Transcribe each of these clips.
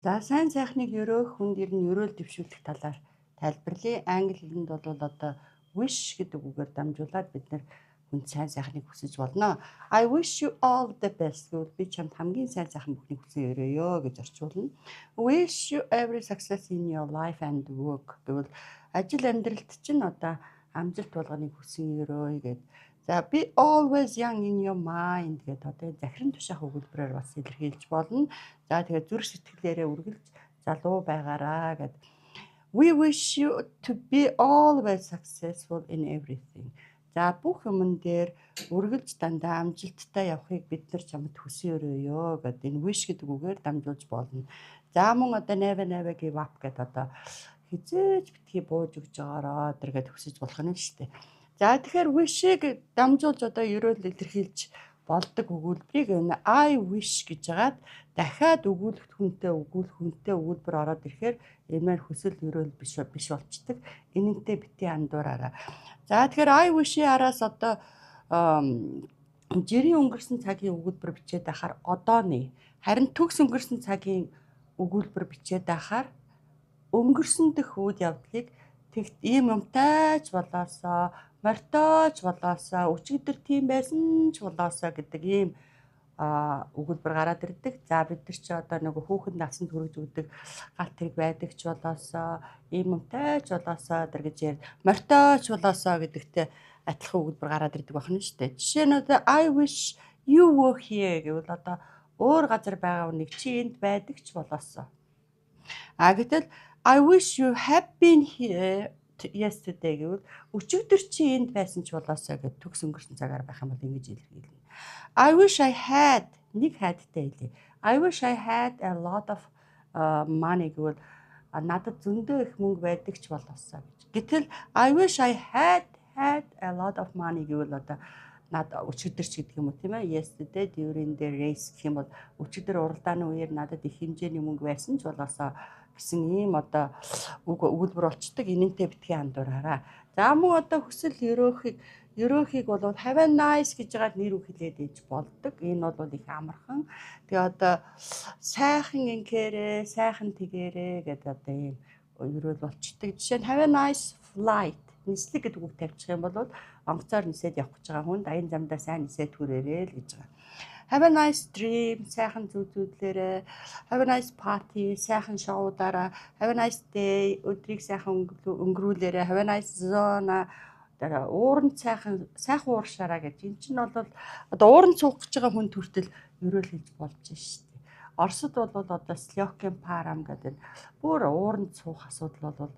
За сайн сайхныг өрөөх хүнд ер нь өрөөл дэвшүүлэх талаар тайлбарлая. Англи хэлэнд бол одоо wish гэдэг үгээр дамжуулаад бид нэр хүнд сайн сайхныг хүсэж болно. I wish you all the best гэвэл би чамд хамгийн сайн сайхан бүхнийг хүсэн өрөөё гэж орчуулна. Wish you every success in your life and work гэвэл ажил амьдралд чинь одоо амжилт болгоныг хүсэн өрөөё гэд. За be always young in your mind гэдэг одоо захиран тушаах өгүүлбэрээр бас илэрхийлж болно. За тэгээд зүрх сэтгэлээрээ үргэлж залуу байгаараа гэд. We wish you to be always successful in everything. За бүх юмн дээр үргэлж дандаа амжилттай явахыг бид нар чамд хүсэн өрөөё гэд энэ wish гэдэг үгээр дамжуулж болно. За мөн одоо never give up гэдэг одоо хизээж битгий бууж өгж байгаараа тэргээд хүсэж болох нь шүү дээ. За тэгэхээр wish-ийг дамжуулж одоо ерөөл илэрхийлж болдог өгүүлбэрийг энэ I wish гэж хагаад дахиад өгүүлэх хүнтэй өгүүлбэр ороод ирэхээр энэ хүсэл ерөөл биш болчдөг. Энэнтэй бити андуураараа. За тэгэхээр I wish-ийн араас одоо жирийн өнгөрсөн цагийн өгүүлбэр бичээд байхаар одооны харин төгс өнгөрсөн цагийн өгүүлбэр бичээд байхаар өнгөрсөн дэх үйл явдлыг тэгт ийм юмтайч болоосоо морьтооч болоосоо өчигдөр тийм байсан ч болоосоо гэдэг ийм өгүүлбэр гараад ирдэг. За бид нар чи одоо нөгөө хүүхэд насанд хүрэж өгдөг галт хэрэг байдаг ч болоосоо ийм юмтайч болоосоо гэж яар морьтооч болоосоо гэдэгтэй адилхан өгүүлбэр гараад ирдэг байна шүү дээ. Жишээ нь одоо I wish you were here гэвэл одоо өөр газар байгаа хүнийг чи энд байдаг ч болоосоо. Гэтэл I wish you had been here yesterday гэвэл өчигдөр чи энд байсан ч болоосоо гэж төгс өнгөрсөн цагаар байх юм бол ингэж илэрхийлнэ. I wish I had нэг хадтай хэлээ. I wish I had a lot of money гэвэл надад зөндөө их мөнгө байдаг ч болоосоо гэж. Гэтэл I wish I had a lot of money гэвэл одоо надад өчигдөр ч гэдэг юм уу тийм ээ. Yesterday during the race гэх юм бол өчигдөр уралдааны үеэр надад их хэмжээний мөнгө байсан ч болоосоо гэсэн ийм одоо өгүүлбэр болчдөг. Энэнтэй битгий андуураараа. За мөн одоо хүсэл ерөөхийг бол have a nice гэж хагаад нэр хэлээд ээж болдог. Энэ бол их амархан. Тэгээ одоо сайхан инкээрээ, сайхан тэгээрээ гэдэг одоо ийм ерөөл болчдөг. Жишээ нь have a nice flight. Нислэг гэдэг үг тавьчих юм бол онгоцоор нисээд явах гэж байгаа хүнд аян замдаа сайн нисээд хүрээрээ л гэж байгаа. Have a nice dream, сайхан зүйлээрээ. Have a nice party, сайхан шоудаараа. Have a nice day, өдрийг сайхан өнгөрүүлээрээ. Have a nice zone, ууранд сайхан ууршаараа гэж. Энэ чинь бол одоо ууранд суух гэж байгаа хүн төртөл ерөөл хэлж болж шүү дээ. Оросд бол одоо слёкин парам гэдэг бүр ууранд суух асуудал бол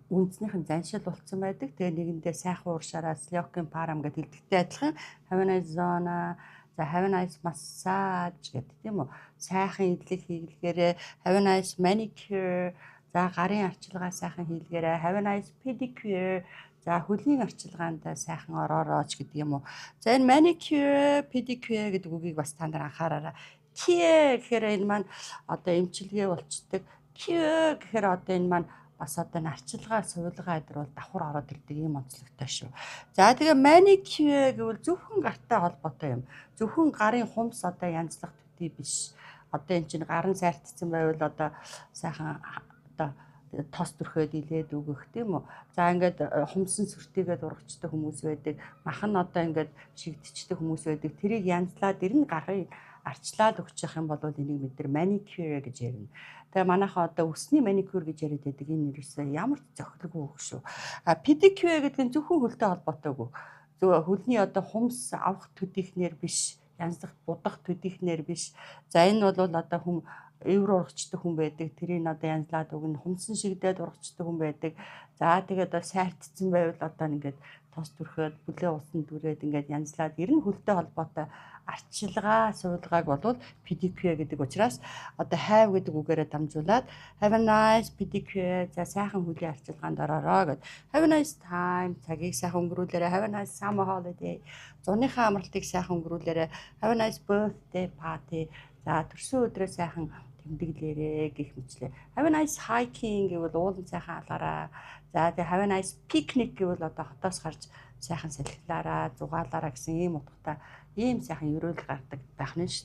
үндснийх нь заншил болцсон байдаг. Тэгээ нэгэндээ сайхан ууршаараа слёкин парам гэдэг хэлдэгтэй адилхан. Have a nice zone, за have a nice massage гэдэг тийм үү. Сайхан эдлэг хийлгээрээ have a nice manicure. За гарын арчилгаа сайхан хийлгээрээ have a nice pedicure. За хөлийн арчилгаанд сайхан ороорооч гэдэг юм уу. За энэ manicure, pedicure гэдэг үгийг бас та нар анхаараарай. Care гэхээр энэ маань одоо эмчилгээ болчдөг. Cure гэхээр одоо энэ маань бас одоо нарчилгаа, сувилгаа гэдэр бол давхар ороод ирдэг юм онцлогтой шүү. За тэгээ manicure гэвэл зөвхөн гартай холбоотой юм. Зөвхөн гарын хумс одоо янзлах төдий биш. Одоо эн чинь гарын сайтцсан байвал одоо сайхан одоо тос төрхөд илээд өгөх тийм үү. За ингээд хумсан сүртийгээд урагчдаг хүмүүс байдаг. Махан одоо ингээд шигдчихдэг хүмүүс байдаг. Тэрийг янзлаад ирнэ гарын арчлаад өгчих юм бол энийг бид нар manicure гэж ярина. Тэгээ манайхаа одоо өсний маникюр гэж яриад байдаг энэ нэрсээ ямар ч зохилгүй үг шүү. Pedicure гэдэг нь зөвхөн хөлтэй холбоотой үг. Зөв хөлний одоо хумс авах төдийхнэр биш, янзлах будах төдийхнэр биш. За энэ бол одоо хүн евро урагчдаг хүн байдаг. Тэрийг одоо янзлаад өгнө. Хумсан шигдээд урагчдаг хүн байдаг. За тэгээд одоо сайтцсан байвал одоо ингээд тос төрхөд бүлээ усан дүрээд ингээд янзлаад ирнэ хөлтэй холбоотой арчилгаа, сувилгааг бол pedicure гэдэг учраас одоо have гэдэг үгээрээ дамжуулаад have a nice pedicure, за сайхан хөлийн арчилгаанд ороороо гэд. Have a nice time, цагийг сайхан өнгөрүүлээрэй. Have a nice summer holiday, зуныхаа амралтыг сайхан өнгөрүүлээрэй. Have a nice birthday party, за төрсөн өдрөө сайхан тэмдэглээрээ гэх мэтлээ. Have a nice hiking гэвэл уулан сайхан алгаараа. За тэгээ have a nice picnic гэвэл одоо хотоос гарч сайхан салхилаараа, зугаалаараа гэсэн ийм утгатай ийм сайхан ерөөл гардаг байх нь шүү дээ.